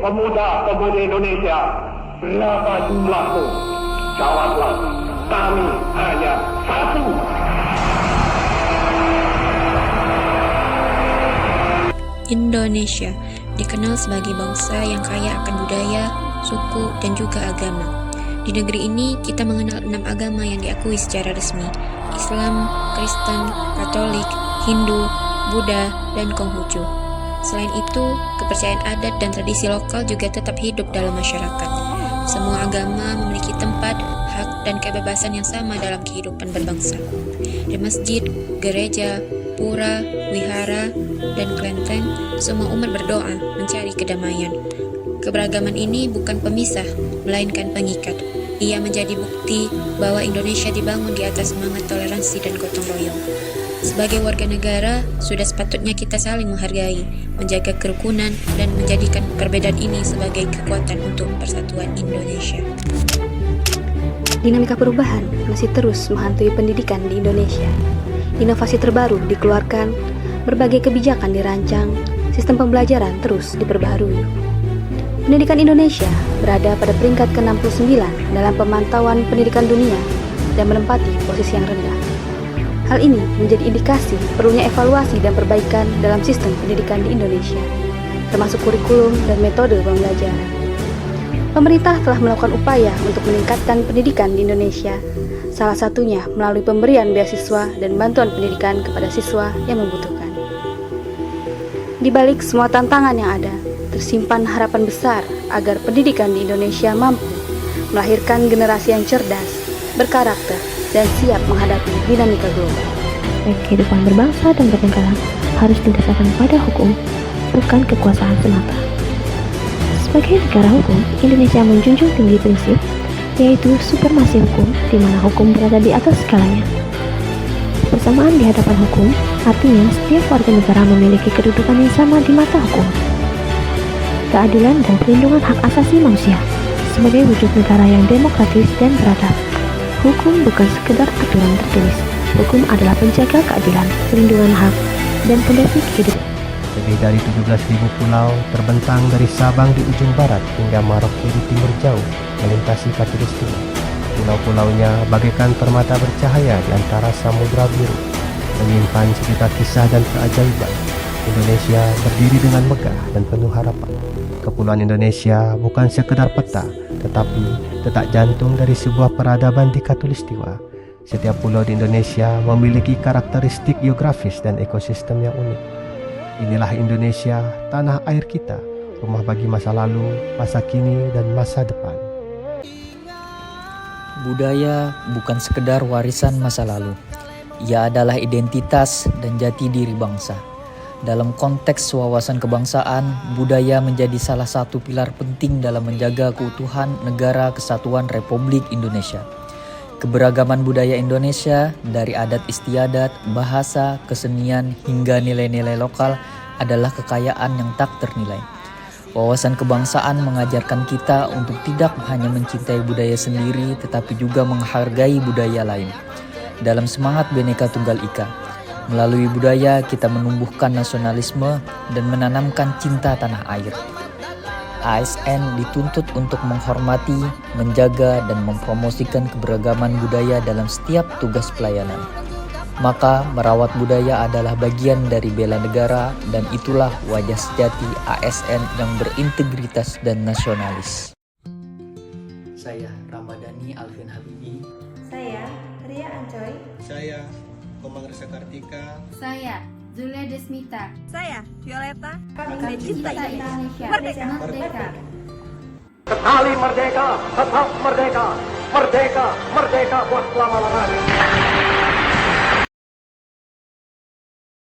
pemuda-pemudi Indonesia, berapa jumlahmu? Jawablah, kami hanya satu. Indonesia dikenal sebagai bangsa yang kaya akan budaya, suku, dan juga agama. Di negeri ini, kita mengenal 6 agama yang diakui secara resmi: Islam, Kristen, Katolik, Hindu, Buddha, dan Konghucu. Selain itu, kepercayaan adat dan tradisi lokal juga tetap hidup dalam masyarakat. Semua agama memiliki tempat, hak, dan kebebasan yang sama dalam kehidupan berbangsa. Di masjid, gereja, pura, wihara, dan kelenteng, semua umat berdoa mencari kedamaian. Keberagaman ini bukan pemisah, melainkan pengikat. Ia menjadi bukti bahwa Indonesia dibangun di atas semangat toleransi dan gotong royong. Sebagai warga negara, sudah sepatutnya kita saling menghargai, menjaga kerukunan, dan menjadikan perbedaan ini sebagai kekuatan untuk persatuan Indonesia. Dinamika perubahan masih terus menghantui pendidikan di Indonesia. Inovasi terbaru dikeluarkan, berbagai kebijakan dirancang, sistem pembelajaran terus diperbaharui. Pendidikan Indonesia berada pada peringkat ke-69 dalam pemantauan pendidikan dunia dan menempati posisi yang rendah. Hal ini menjadi indikasi perlunya evaluasi dan perbaikan dalam sistem pendidikan di Indonesia, termasuk kurikulum dan metode pembelajaran. Pemerintah telah melakukan upaya untuk meningkatkan pendidikan di Indonesia, salah satunya melalui pemberian beasiswa dan bantuan pendidikan kepada siswa yang membutuhkan. Di balik semua tantangan yang ada, tersimpan harapan besar agar pendidikan di Indonesia mampu melahirkan generasi yang cerdas, berkarakter, dan siap menghadapi dinamika global. Baik kehidupan berbangsa dan bernegara harus didasarkan pada hukum, bukan kekuasaan semata. Sebagai negara hukum, Indonesia menjunjung tinggi prinsip, yaitu supremasi hukum, di mana hukum berada di atas segalanya. Persamaan di hadapan hukum artinya setiap warga negara memiliki kedudukan yang sama di mata hukum. Keadilan dan perlindungan hak asasi manusia sebagai wujud negara yang demokratis dan beradab. Hukum bukan sekedar aturan tertulis. Hukum adalah penjaga keadilan, perlindungan hak, dan pondasi kehidupan. Lebih dari 17.000 pulau terbentang dari Sabang di ujung barat hingga Maroke di timur jauh melintasi Khatulistiwa. Pulau-pulaunya bagaikan permata bercahaya di antara samudra biru, menyimpan sejuta kisah dan keajaiban. Indonesia berdiri dengan megah dan penuh harapan. Kepulauan Indonesia bukan sekedar peta, tetapi detak jantung dari sebuah peradaban di Khatulistiwa. Setiap pulau di Indonesia memiliki karakteristik geografis dan ekosistem yang unik. Inilah Indonesia, tanah air kita, rumah bagi masa lalu, masa kini, dan masa depan. Budaya bukan sekedar warisan masa lalu. Ia adalah identitas dan jati diri bangsa. Dalam konteks wawasan kebangsaan, budaya menjadi salah satu pilar penting dalam menjaga keutuhan Negara Kesatuan Republik Indonesia. Keberagaman budaya Indonesia, dari adat istiadat, bahasa, kesenian, hingga nilai-nilai lokal adalah kekayaan yang tak ternilai. Wawasan kebangsaan mengajarkan kita untuk tidak hanya mencintai budaya sendiri, tetapi juga menghargai budaya lain. Dalam semangat Bhinneka Tunggal Ika, melalui budaya kita menumbuhkan nasionalisme dan menanamkan cinta tanah air. ASN dituntut untuk menghormati, menjaga, dan mempromosikan keberagaman budaya dalam setiap tugas pelayanan. Maka merawat budaya adalah bagian dari bela negara, dan itulah wajah sejati ASN yang berintegritas dan nasionalis. Saya Ramadhani Alvin Habibi. Saya Ria Ancoy. Saya Komang Resa Kartika. Saya Julia Desmita. Saya Violeta. Kami cinta Indonesia. Merdeka. Merdeka. Sekali merdeka, tetap merdeka. Merdeka, merdeka buat selama-lamanya.